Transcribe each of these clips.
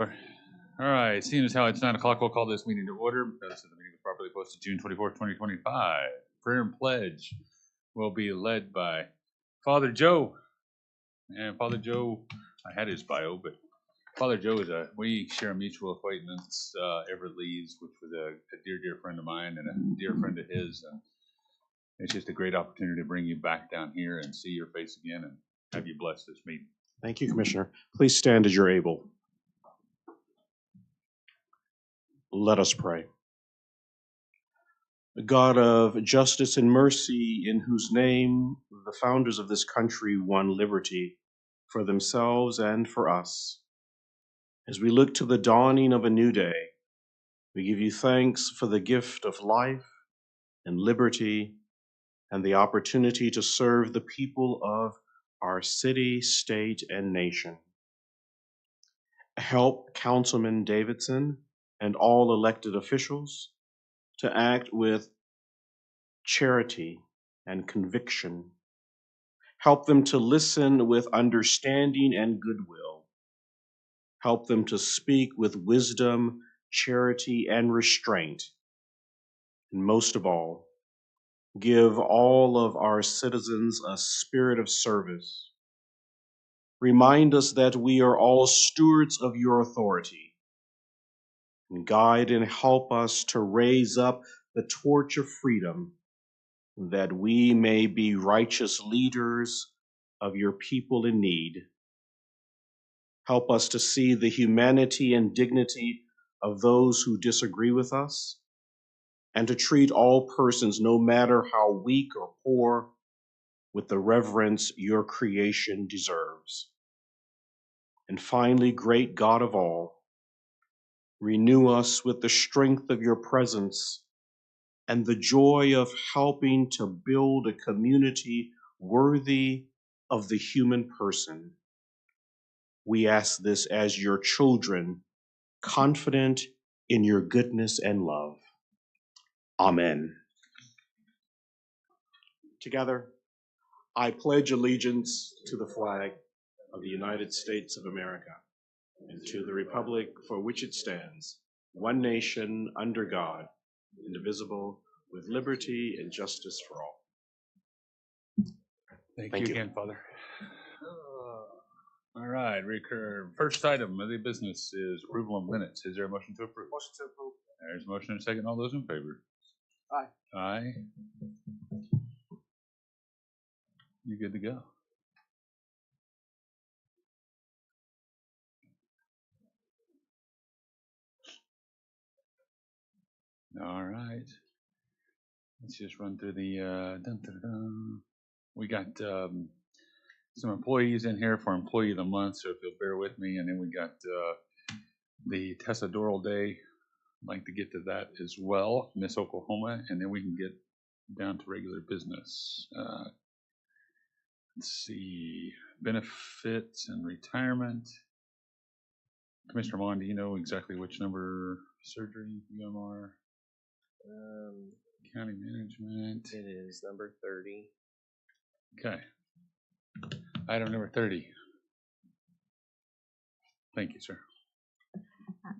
All right, seeing as how it's 9 o'clock, we'll call this meeting to order. This is the meeting was properly posted June 24th, 2025. Prayer and pledge will be led by Father Joe. And Father Joe, I had his bio, but Father Joe we share a mutual acquaintance, Everett Lees, which was a dear friend of mine and a dear friend of his. And it's just a great opportunity to bring you back down here and see your face again and have you bless this meeting. Thank you, Commissioner. Please stand as you're able. Let us pray. God of justice and mercy, in whose name the founders of this country won liberty for themselves and for us, as we look to the dawning of a new day, we give you thanks for the gift of life and liberty and the opportunity to serve the people of our city, state, and nation. Help Councilman Davidson and all elected officials to act with charity and conviction. Help them to listen with understanding and goodwill. Help them to speak with wisdom, charity, and restraint. And most of all, give all of our citizens a spirit of service. Remind us that we are all stewards of your authority. And guide and help us to raise up the torch of freedom, that we may be righteous leaders of your people in need. Help us to see the humanity and dignity of those who disagree with us, and to treat all persons, no matter how weak or poor, with the reverence your creation deserves. And finally, great God of all, renew us with the strength of your presence and the joy of helping to build a community worthy of the human person. We ask this as your children, confident in your goodness and love. Amen. Together, I pledge allegiance to the flag of the United States of America and to the republic for which it stands, one nation under God, indivisible, with liberty and justice for all. Thank you again, Father. All right, first item of the business is approval of minutes. Is there a motion to approve? Motion to approve. There's a motion and a second. All those in favor? Aye. Aye. You good to go? All right. Let's just run through the. We got some employees in here for Employee of the Month, so if you'll bear with me, and then we got the Tessa Doral Day. I'd like to get to that as well, Miss Oklahoma, and then we can get down to regular business. Let's see, benefits and retirement. Commissioner Mon, do you know exactly which number surgery, UMR? County management. It is number 30. Okay. Item number 30. Thank you, sir.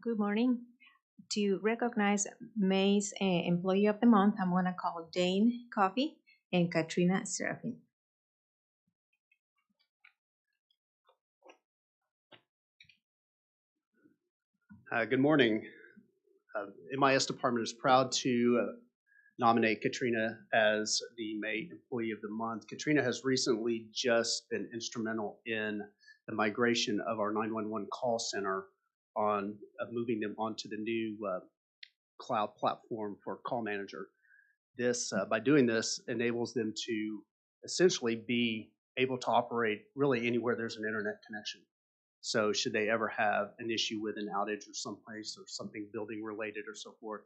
Good morning. To recognize May's Employee of the Month, I'm going to call Dane Coffey and Katrina Serafin. Good morning. MIS department is proud to nominate Katrina as the May Employee of the Month. Katrina has recently just been instrumental in the migration of our 911 call center on moving them onto the new cloud platform for Call Manager. This, by doing this, enables them to essentially be able to operate really anywhere there's an internet connection. So should they ever have an issue with an outage or someplace or something building related or so forth,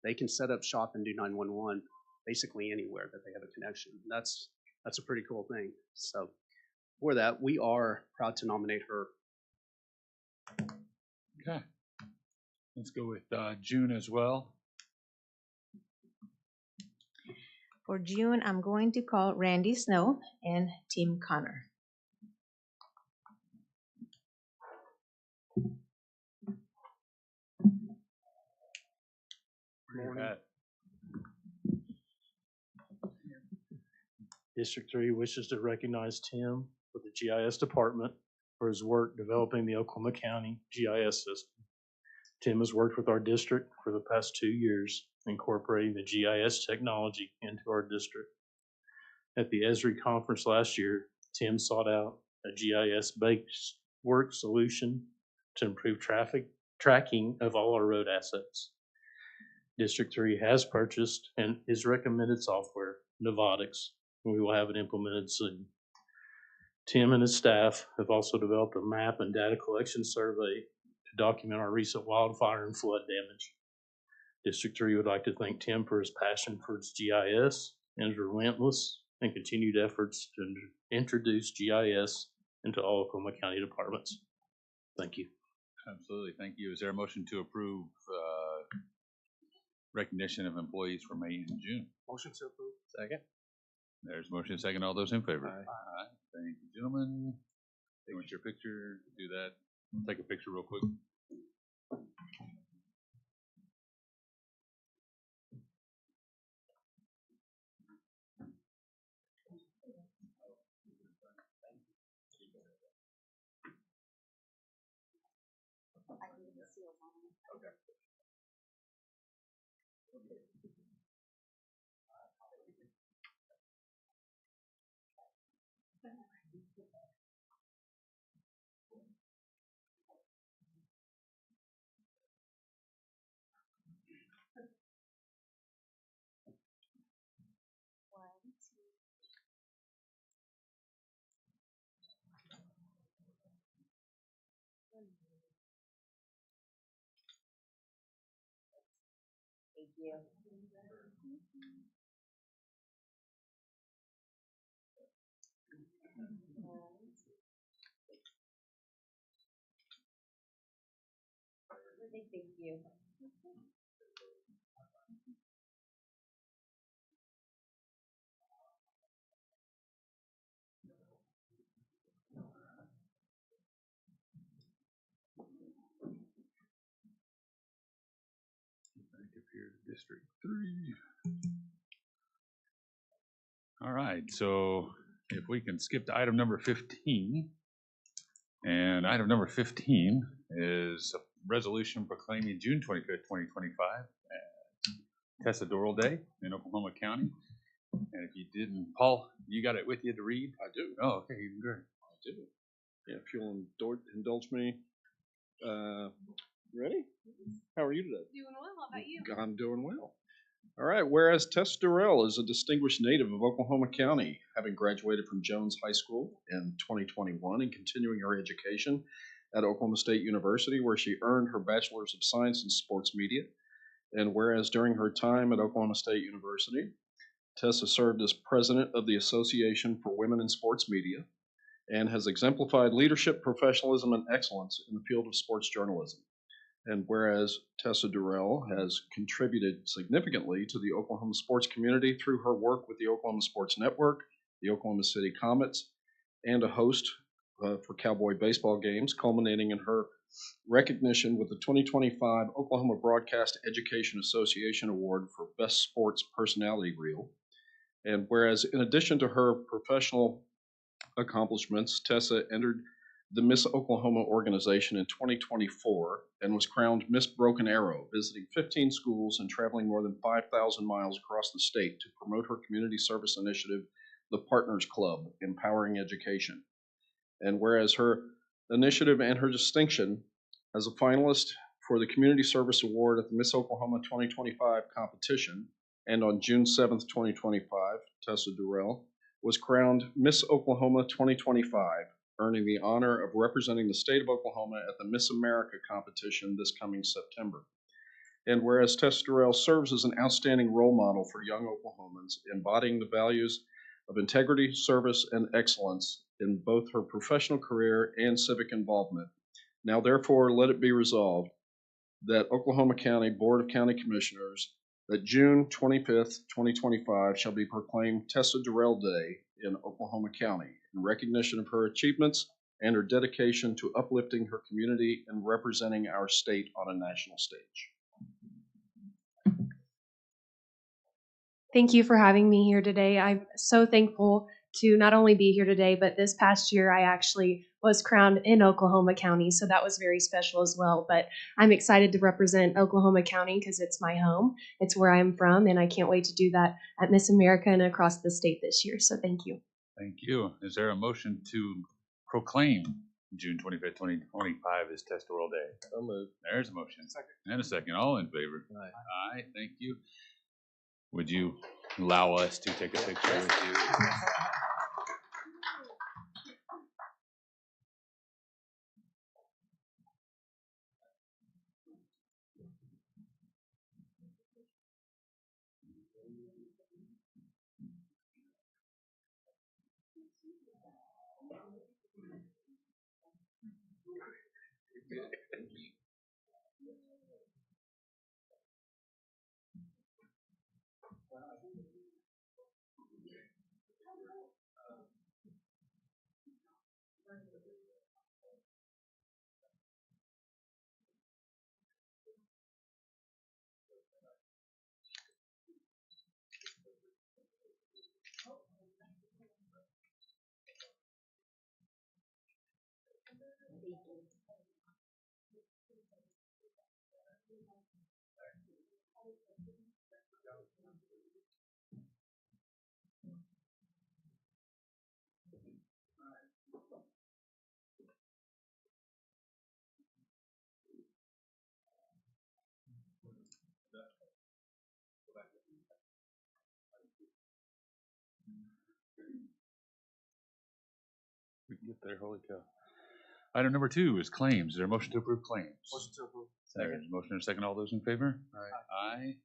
they can set up shop and do 911 basically anywhere that they have a connection. That's a pretty cool thing. So for that, we are proud to nominate her. Okay. Let's go with June as well. For June, I'm going to call Randy Snow and Tim Connor. Morning. District 3 wishes to recognize Tim with the GIS department for his work developing the Oklahoma County GIS system. Tim has worked with our district for the past 2 years, incorporating the GIS technology into our district. At the ESRI conference last year, Tim sought out a GIS-based work solution to improve traffic tracking of all our road assets. District 3 has purchased and is recommended software, Novatics, and we will have it implemented soon. Tim and his staff have also developed a map and data collection survey to document our recent wildfire and flood damage. District 3 would like to thank Tim for his passion for its GIS and his relentless and continued efforts to introduce GIS into all Oklahoma County departments. Thank you. Absolutely, thank you. Is there a motion to approve recognition of employees for May and June? Motion to approve. Second. There's motion second. All those in favor? Aye. Thank you, gentlemen. They want your picture. Do that. Take a picture real quick. Thank you. Thank you. Back up here to District 3. All right, so if we can skip to item number 15. And item number 15 is a resolution proclaiming June 25th, 2025 as Tessadoral Day in Oklahoma County. And if you didn't, Paul, you got it with you to read? I do. Oh, okay, even good. I do. Yeah, if you'll indulge me. Ready? How are you today? Doing well. How about you? I'm doing well. All right. Whereas Tessa Durrell is a distinguished native of Oklahoma County, having graduated from Jones High School in 2021 and continuing her education at Oklahoma State University, where she earned her Bachelor's of Science in Sports Media. And whereas during her time at Oklahoma State University, Tessa served as president of the Association for Women in Sports Media and has exemplified leadership, professionalism, and excellence in the field of sports journalism. And whereas Tessa Durrell has contributed significantly to the Oklahoma sports community through her work with the Oklahoma Sports Network, the Oklahoma City Comets, and a host for Cowboy baseball games, culminating in her recognition with the 2025 Oklahoma Broadcast Education Association Award for Best Sports Personality Reel. And whereas in addition to her professional accomplishments, Tessa entered the Miss Oklahoma organization in 2024 and was crowned Miss Broken Arrow, visiting 15 schools and traveling more than 5,000 miles across the state to promote her community service initiative, the Partners Club, Empowering Education. And whereas her initiative and her distinction as a finalist for the Community Service Award at the Miss Oklahoma 2025 competition, and on June 7th, 2025, Tessa Durrell was crowned Miss Oklahoma 2025, earning the honor of representing the state of Oklahoma at the Miss America competition this coming September. And whereas Tessa Durrell serves as an outstanding role model for young Oklahomans, embodying the values of integrity, service, and excellence in both her professional career and civic involvement. Now, therefore, let it be resolved that Oklahoma County Board of County Commissioners, that June 25th, 2025 shall be proclaimed Tessa Durrell Day in Oklahoma County in recognition of her achievements and her dedication to uplifting her community and representing our state on a national stage. Thank you for having me here today. I'm so thankful to not only be here today, but this past year I actually was crowned in Oklahoma County, so that was very special as well. But I'm excited to represent Oklahoma County because it's my home, it's where I'm from, and I can't wait to do that at Miss America and across the state this year. So thank you. Thank you. Is there a motion to proclaim June 25th, 2025 as Test Oral Day? So moved. There's a motion. And a second. All in favor? Aye. Thank you. Would you allow us to take a picture with you? We can get there. Holy cow. Item number 2 is claims. Is there a motion to approve claims? Motion to approve. There's a motion and a second. All those in favor? Aye.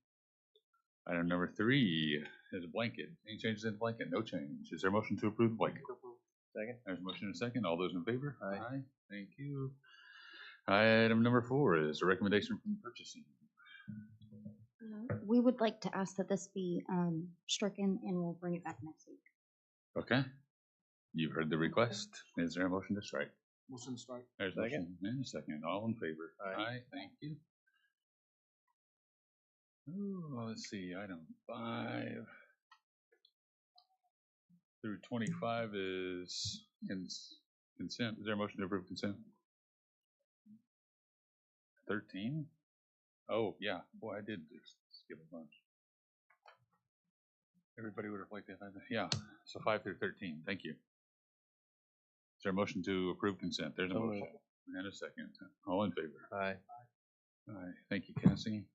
Item number 3 is a blanket. Any changes in the blanket? No change. Is there a motion to approve the blanket? Second. There's a motion and a second. All those in favor? Aye. Thank you. Item number 4 is a recommendation from purchasing. We would like to ask that this be stricken, and we'll bring it back next week. Okay. You've heard the request. Is there a motion to strike? Motion to strike. There's a motion and a second. All in favor? Aye. Thank you. Ooh, let's see. Item 5 through 25 is consent. Is there a motion to approve consent? 13? Oh, yeah. Boy, I did just skip a bunch. Everybody would have liked that. Yeah. So 5 through 13. Thank you. Is there a motion to approve consent? There's a motion and a second. All in favor? Aye. Aye. Thank you, Cassie.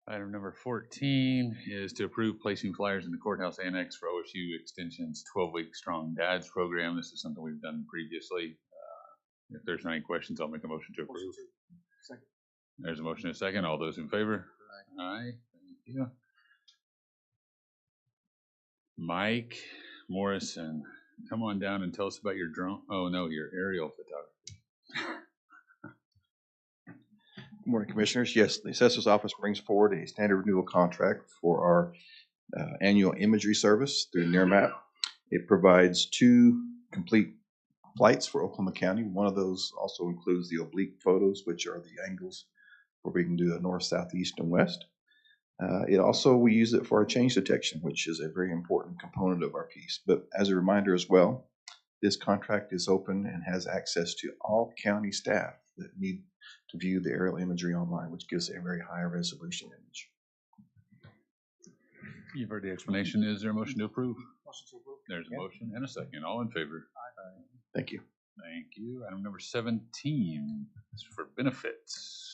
Item number 14 is to approve placing flyers in the courthouse annex for OSU Extension's 12-week Strong Dads program. This is something we've done previously. If there's any questions, I'll make a motion to approve. Second. There's a motion and a second. All those in favor? Aye. Thank you. Mike Morrison, come on down and tell us about your drone. Oh, no, your aerial photography. Good morning, Commissioners. Yes, the Assessor's Office brings forward a standard renewal contract for our annual imagery service through NearMap. It provides 2 complete flights for Oklahoma County. One of those also includes the oblique photos, which are the angles where we can do a north, south, east, and west. We use it for our change detection, which is a very important component of our piece. But as a reminder as well, this contract is open and has access to all county staff that need to view the aerial imagery online, which gives a very high resolution image. You've heard the explanation. Is there a motion to approve? There's a motion and a second. All in favor? Aye. Thank you. Thank you. Item number 17 is for benefits.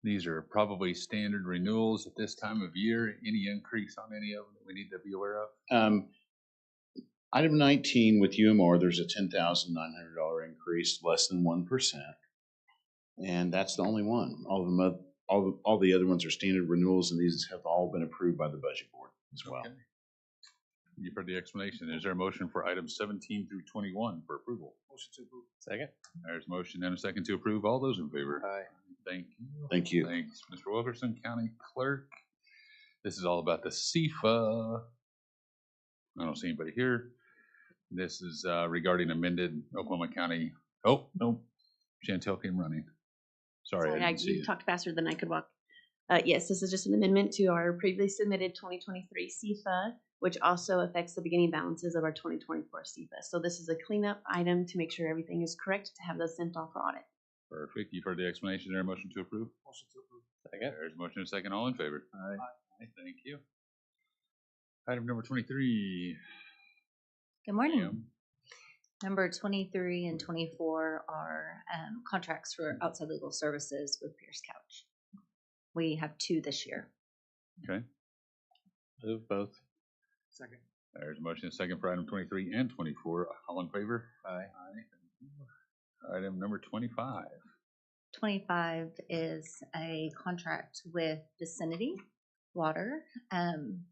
These are probably standard renewals at this time of year. Any increase on any of them that we need to be aware of? Item 19 with UMR, there's a $10,900 increase, less than 1%. And that's the only one. All the other ones are standard renewals, and these have all been approved by the budget board as well. Okay. You've heard the explanation. Is there a motion for items 17 through 21 for approval? Motion to approve. Second. There's a motion and a second to approve. All those in favor? Aye. Thank you. Thank you. Thanks, Mr. Wilkerson, County Clerk. This is all about the CFA. I don't see anybody here. This is regarding amended Oklahoma County. Oh, no. Chantel came running. Sorry, I didn't see you it. talked faster than I could walk. Yes, this is just an amendment to our previously submitted 2023 CFA, which also affects the beginning balances of our 2024 CFA. So this is a cleanup item to make sure everything is correct to have those sent off for audit. Perfect. You've heard the explanation. Is there a motion to approve? Motion to approve. Second. There's a motion and a second. All in favor? Aye. Aye. Thank you. Item number 23. Good morning. Ma'am. Number 23 and 24 are contracts for outside legal services with Pierce Couch. We have 2 this year. Okay. Move both. Second. There's a motion and a second for item 23 and 24. All in favor? Aye. Aye. Thank you. Item number 25. 25 is a contract with Vicinity Water.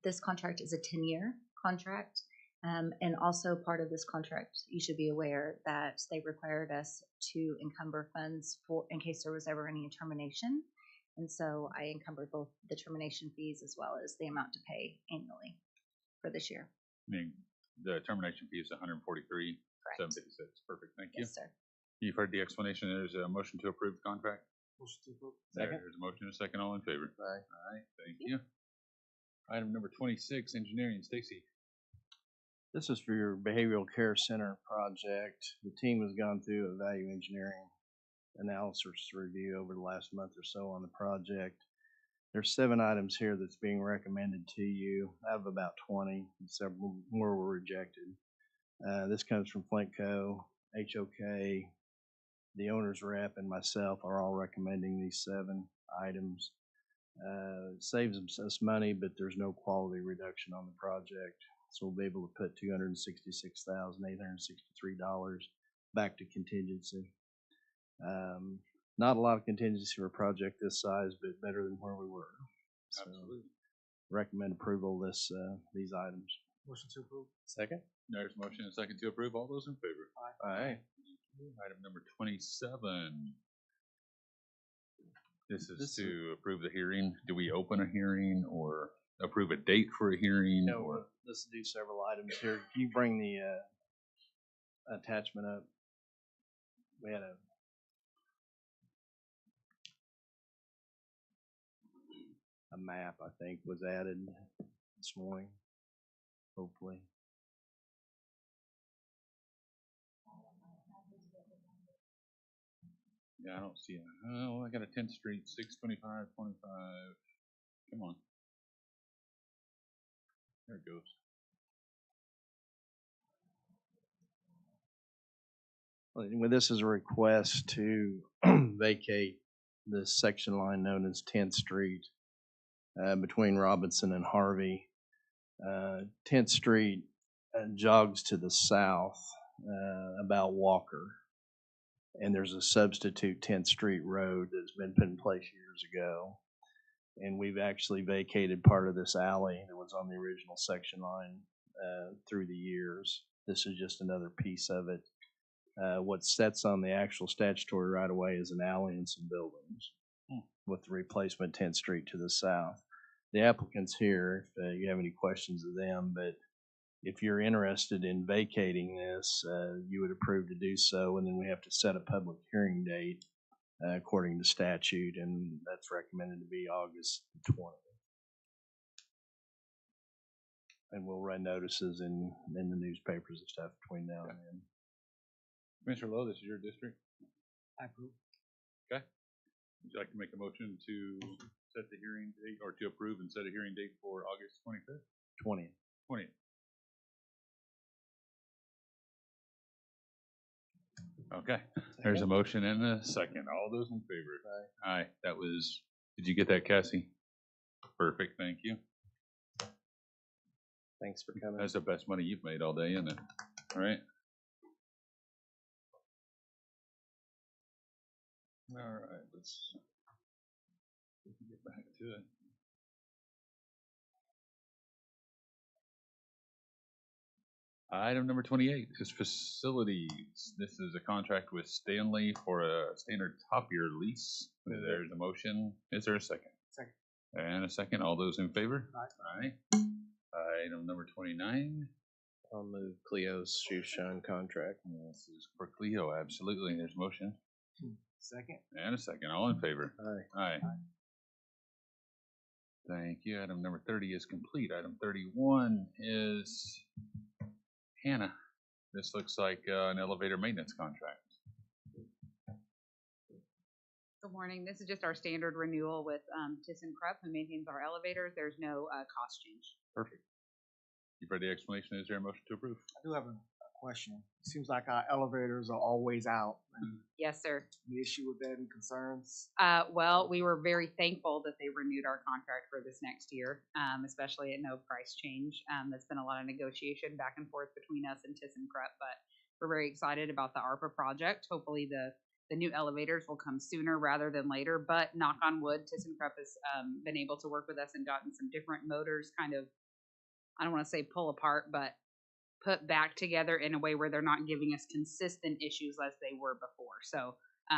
This contract is a 10-year contract. And also part of this contract, you should be aware that they required us to encumber funds for in case there was ever any termination. And so I encumbered both the termination fees as well as the amount to pay annually for this year. I mean, the termination fee is 143, Correct. 756. Perfect. Thank you. Yes, sir. You've heard the explanation. There's a motion to approve the contract. Motion to approve. There's a motion and a second. All in favor? Aye. Aye. Thank you. Item number 26, engineering. Stacy. This is for your behavioral care center project. The team has gone through a value engineering analysis review over the last month or so on the project. There's 7 items here that's being recommended to you out of about 20. Several more were rejected. This comes from Flintco, HOK, the owner's rep, and myself are all recommending these 7 items. It saves us money, but there's no quality reduction on the project. So we'll be able to put $266,863 back to contingency. Not a lot of contingency for a project this size, but better than where we were. So Absolutely. recommend approval of these items. Motion to approve. Second. There's a motion and a second to approve. All those in favor? Aye. Item number 27. This is to approve the hearing. Do we open a hearing or approve a date for a hearing? No, Or let's do several items here. Can you bring the attachment up? We had a map, I think, was added this morning, hopefully. yeah, I don't see it. Oh, I got a 10th Street, 625, 25. Come on. There it goes. Well, this is a request to vacate the section line known as 10th Street between Robinson and Harvey. 10th Street jogs to the south about Walker, and there's a substitute 10th Street road that's been put in place years ago. And we've actually vacated part of this alley that was on the original section line through the years. This is just another piece of it. What sets on the actual statutory right-of-way is an alley and some buildings with the replacement 10th Street to the south. The applicant's here if you have any questions of them, but if you're interested in vacating this, you would approve to do so, and then we have to set a public hearing date according to statute, and that's recommended to be August 20th. And we'll run notices in the newspapers and stuff between now and then. Commissioner Lowe, this is your district. I approve. Okay. Would you like to make a motion to set the hearing date or to approve and set a hearing date for August 25th? 20th. 20th. Okay. There's a motion and a second. All those in favor? Aye. Aye. That was, did you get that, Cassie? Perfect. Thank you. Thanks for coming. That's the best money you've made all day, isn't it? All right. All right, let's get back to it. Item number 28 is facilities. This is a contract with Stanley for a standard top-year lease. There's a motion. Is there a second? Second. And a second. All those in favor? Aye. Aye. Item number 29. I'll move Cleo's shoe shine contract. This is for Cleo, absolutely. There's a motion. Second. And a second. All in favor? Aye. Aye. Thank you. Item number 30 is complete. Item 31 is Hannah. This looks like an elevator maintenance contract. Good morning. This is just our standard renewal with ThyssenKrupp, who maintains our elevators. There's no cost change. Perfect. You've read the explanation. Is there a motion to approve? I do have a question. It seems like our elevators are always out. Yes, sir. Any issue with that? Any concerns? Well, we were very thankful that they renewed our contract for this next year, especially at no price change. That's been a lot of negotiation back and forth between us and ThyssenKrupp, but we're very excited about the ARPA project. Hopefully the new elevators will come sooner rather than later, but knock on wood, ThyssenKrupp has been able to work with us and gotten some different motors kind of, I don't want to say pull apart, but put back together in a way where they're not giving us consistent issues as they were before. So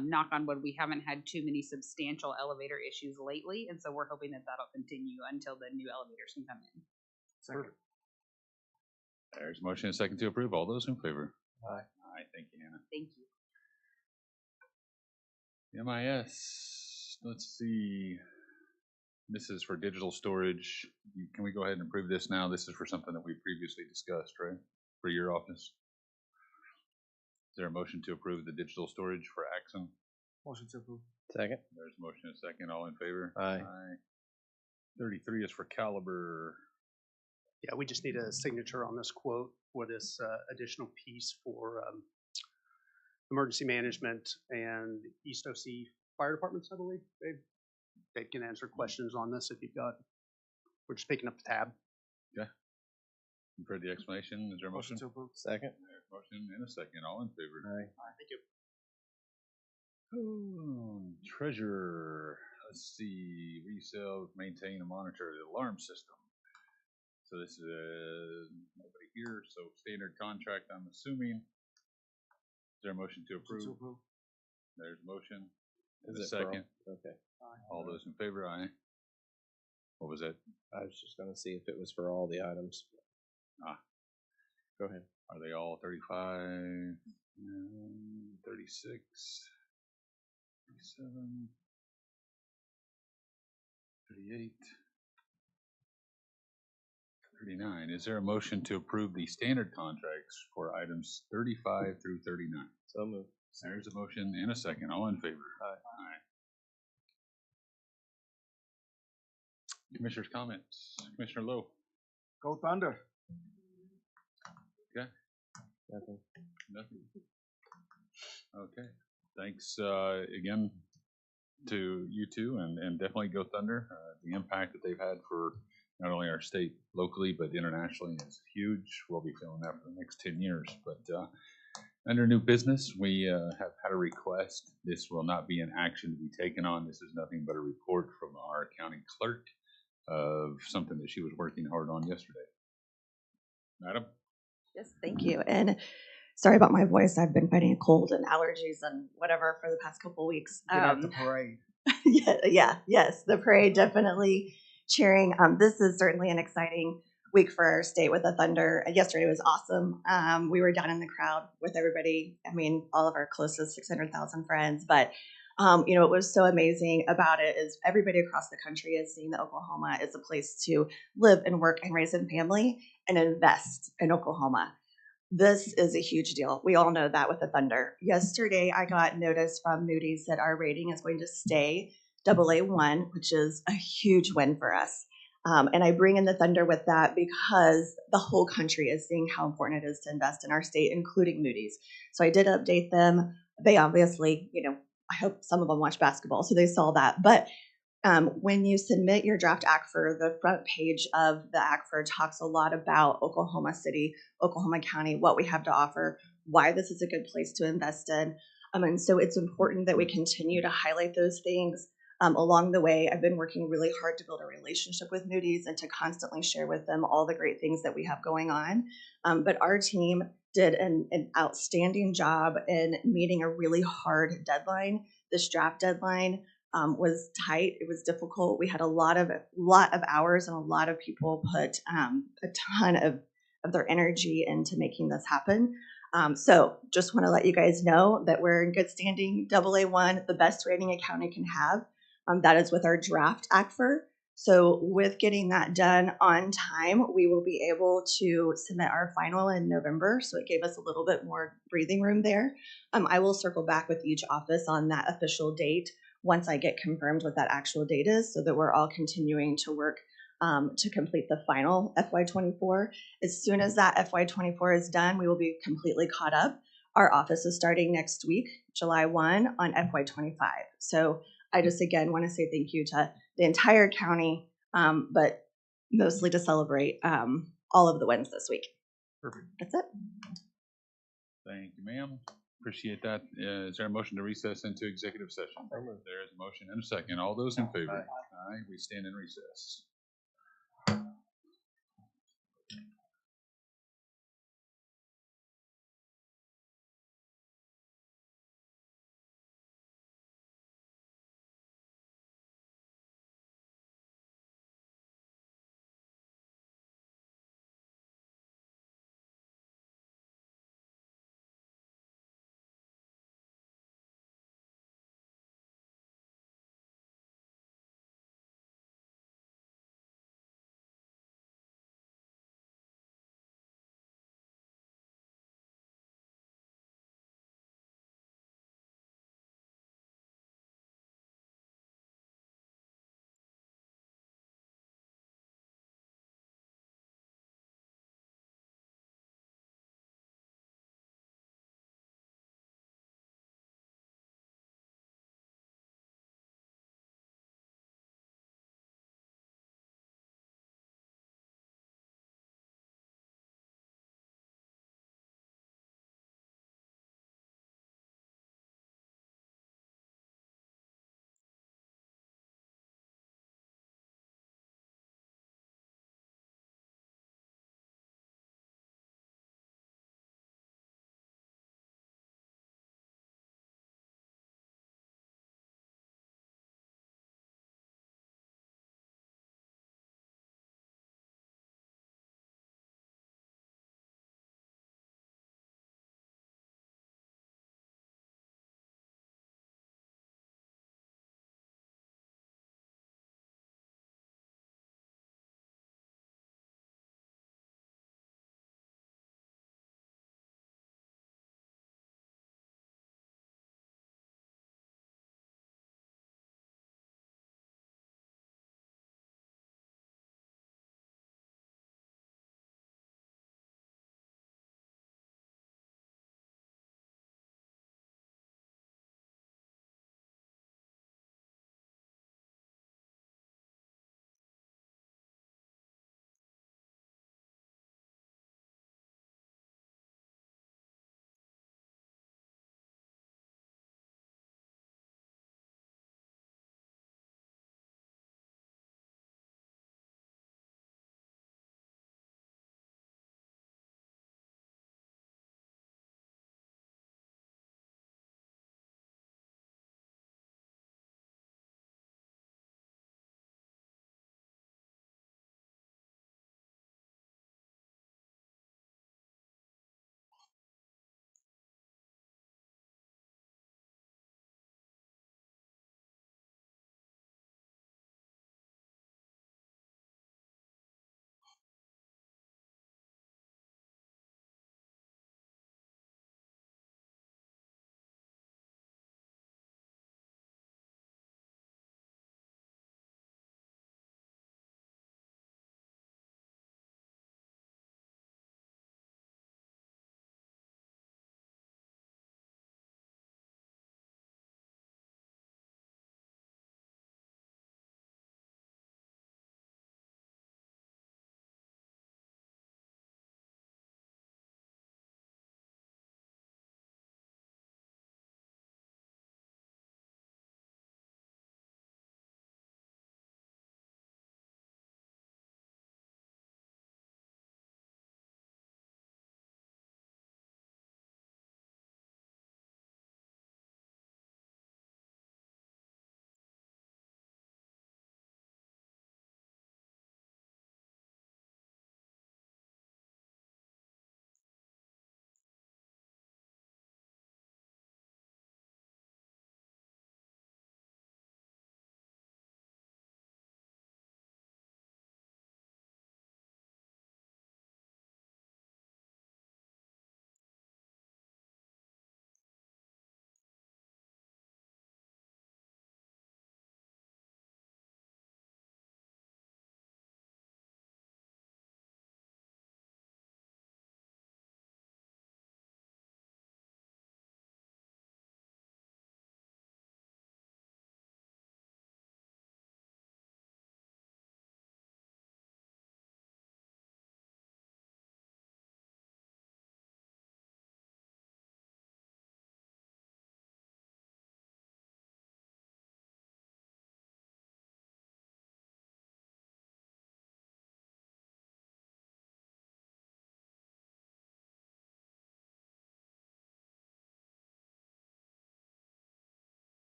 knock on wood, we haven't had too many substantial elevator issues lately, and so we're hoping that that'll continue until the new elevators can come in. Second. There's a motion and a second to approve. All those in favor? Aye. Aye. Thank you, Hannah. Thank you. MIS, let's see. This is for digital storage. Can we go ahead and approve this now? This is for something that we previously discussed, right? For your office. Is there a motion to approve the digital storage for Axon? Motion to approve. Second. There's a motion and a second. All in favor? Aye. 33 is for Caliber. Yeah, we just need a signature on this quote for this additional piece for emergency management and East OC fire departments, I believe. They can answer questions on this if you've got. We're just picking up the tab. Okay. You've heard the explanation. Is there a motion? To approve. Second. There's a motion and a second. All in favor? Aye. Thank you. Treasurer. Let's see. Resale, maintain, and monitor the alarm system. So this is nobody here. So standard contract, I'm assuming. Is there a motion to approve? There's a motion. Is a it for all? second. Okay. All those in favor, aye. What was that? I was just going to see if it was for all the items. Go ahead. Are they all 35, 36, 37, 38, 39? Is there a motion to approve the standard contracts for items 35 through 39? So moved. There's a motion and a second. All in favor? Aye. Aye. Commissioner's comments. Commissioner Lowe. Go Thunder. Okay. Nothing. Nothing. Okay. Thanks again to you two, and definitely Go Thunder. The impact that they've had for not only our state locally, but internationally is huge. We'll be feeling that for the next 10 years. But under new business, we have had a request. This will not be an action to be taken on. This is nothing but a report from our county clerk of something that she was working hard on yesterday. Madam? Yes, thank you. And sorry about my voice. I've been fighting a cold and allergies and whatever for the past couple weeks. Get out the parade. Yes, the parade definitely cheering. This is certainly an exciting week for our state with the Thunder. Yesterday was awesome. We were down in the crowd with everybody. I mean, all of our closest 600,000 friends. But what was so amazing about it is everybody across the country is seeing that Oklahoma is a place to live and work and raise a family and invest in Oklahoma. This is a huge deal. We all know that with the Thunder. Yesterday, I got notice from Moody's that our rating is going to stay AA1, which is a huge win for us. And I bring in the Thunder with that because the whole country is seeing how important it is to invest in our state, including Moody's. So I did update them. They obviously, I hope some of them watch basketball, so they saw that. But when you submit your draft ACFR, the front page of the ACFR talks a lot about Oklahoma City, Oklahoma County, what we have to offer, why this is a good place to invest in. And so it's important that we continue to highlight those things. Along the way, I've been working really hard to build a relationship with Moody's and to constantly share with them all the great things that we have going on. But our team did an outstanding job in meeting a really hard deadline. This draft deadline was tight. It was difficult. We had a lot of hours, and a lot of people put a ton of their energy into making this happen. So just want to let you guys know that we're in good standing, AA1, the best rating a county can have. That is with our draft ACFR. So with getting that done on time, we will be able to submit our final in November. So it gave us a little bit more breathing room there. I will circle back with each office on that official date once I get confirmed what that actual date is, so that we're all continuing to work to complete the final FY24. As soon as that FY24 is done, we will be completely caught up. Our office is starting next week, July 1, on FY25. So I just again want to say thank you to the entire county, but mostly to celebrate all of the wins this week. Perfect. That's it. Thank you, ma'am. Appreciate that. Is there a motion to recess into executive session? There is a motion and a second. All those in favor? Aye. We stand in recess.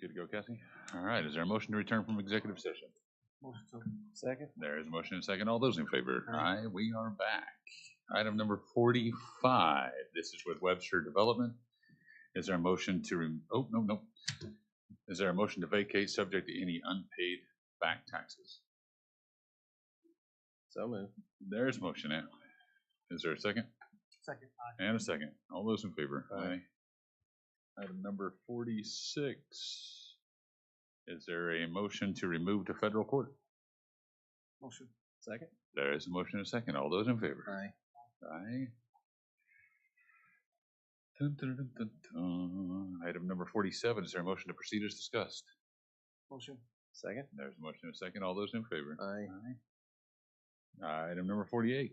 Good to go, Cassie? All right, is there a motion to return from executive session? Second? There is a motion and a second. All those in favor? Aye, we are back. Item number 45. This is with Webster Development. Is there a motion to, oh, no. Is there a motion to vacate subject to any unpaid back taxes? So moved. There's motion now. Is there a second? Second. And a second. All those in favor? Aye. Item number 46. Is there a motion to remove to federal court? Motion. Second? There is a motion and a second. All those in favor? Aye. Aye. Dun, dun, dun, dun, dun. Item number 47. Is there a motion to proceed as discussed? Motion. Second? There's a motion and a second. All those in favor? Aye. Item number 48.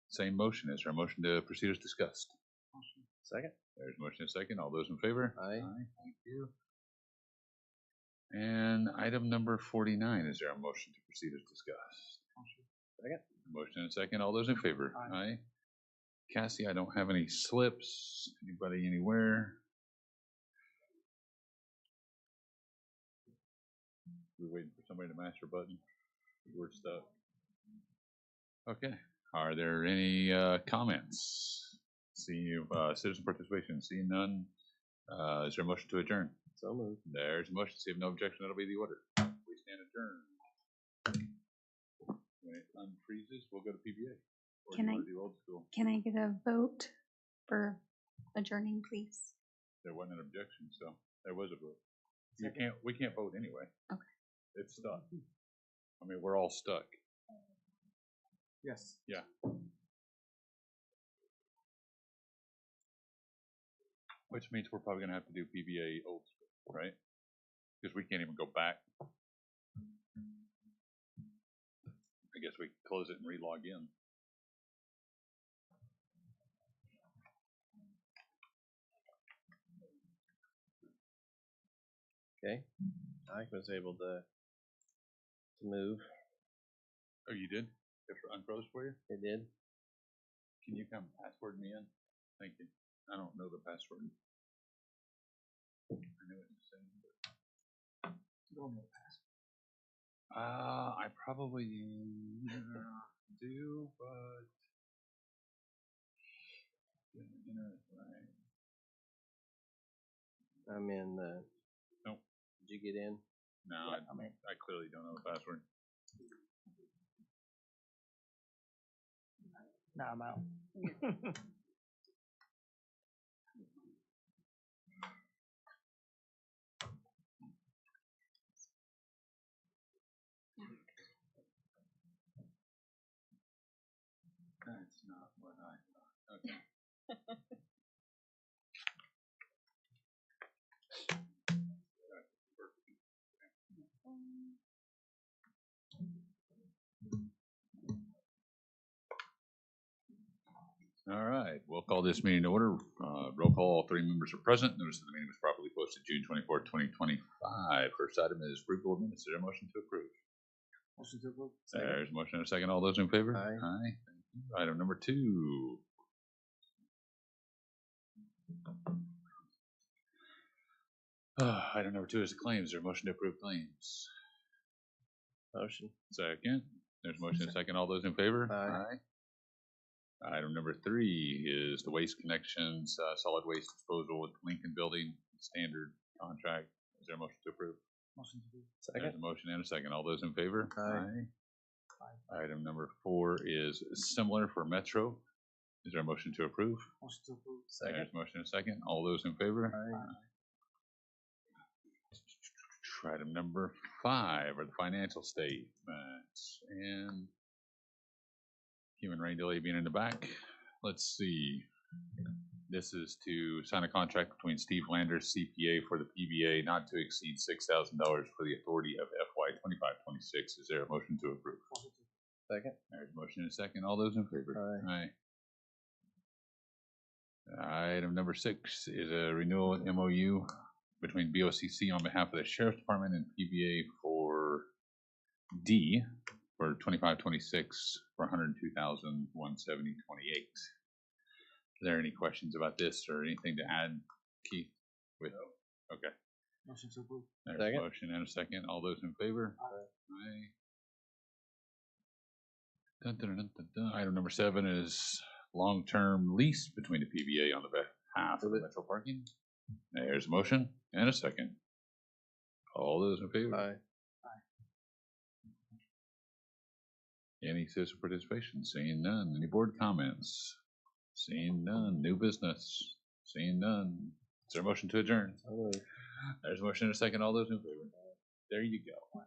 Same motion. Is there a motion to proceed as discussed? Motion. Second? There's a motion and a second. All those in favor? Aye. Thank you. And item number 49. Is there a motion to proceed as discussed? Motion. Second? Motion and a second. All those in favor? Aye. Cassie, I don't have any slips. Anybody anywhere? We're waiting for somebody to mash their button. We're stuck. Okay. Are there any comments? Seeing citizen participation. Seeing none. Is there a motion to adjourn? So moved. There's a motion. See if no objection, that'll be the order. We stand adjourned. When it unfreezes, we'll go to PBA. Or Can you I- wanna do old school? Can I get a vote for adjourning, please? There wasn't an objection, so there was a vote. We can't vote anyway. Okay. It's stuck. I mean, we're all stuck. Yes. Yeah. Which means we're probably gonna have to do PBA old school, right? Because we can't even go back. I guess we can close it and re-log in. Okay. I was able to move. Oh, you did? It unfroze for you? It did. Can you come password me in? Thank you. I don't know the password. I knew it was saying, but Don't know the password. I probably do, but I'm in. Nope. Did you get in? No, I clearly don't know the password. Nah, I'm out. That's not what I thought. Okay. All right, we'll call this meeting to order. Roll call, all three members are present. Notice that the meeting was properly posted June 24th, 2025. First item is approval of minutes. Is there a motion to approve? Motion to approve. There's a motion and a second. All those in favor? Aye. Aye. Thank you. Item number 2. Item number 2 is the claims. Is there a motion to approve claims? Motion. Second. There's a motion and a second. All those in favor? Aye. Item number 3 is the Waste Connections solid waste disposal with Lincoln Building standard contract. Is there a motion to approve? Motion to approve. There's Second. a motion and a second. All those in favor? Aye. Item number 4 is similar for Metro. Is there a motion to approve? Motion to approve. Second. There's a motion and a second. All those in favor? Aye. Item number 5 are the financial statements and human rain delay being in the back. Let's see. This is to sign a contract between Steve Landers, CPA, for the PBA not to exceed $6,000 for the authority of FY 25-26. Is there a motion to approve? Second. There's a motion and a second. All those in favor? Aye. Aye. Item number 6 is a renewal MOU between BOCC on behalf of the Sheriff's Department and PBA for D for 25-26 for $102,170.28. Are there any questions about this or anything to add, Keith? Okay. Motion to approve. There's a Second. motion and a second. All those in favor? Aye. Dun, dun, dun, dun, dun. Item number 7 is long-term lease between the PBA on the behalf of Metro Parking. There's a motion and a second. All those in favor? Aye. Any citizen participation? Seeing none. Any board comments? Seeing none. New business? Seeing none. Is there a motion to adjourn? There's a motion and a second. All those in favor? There you go.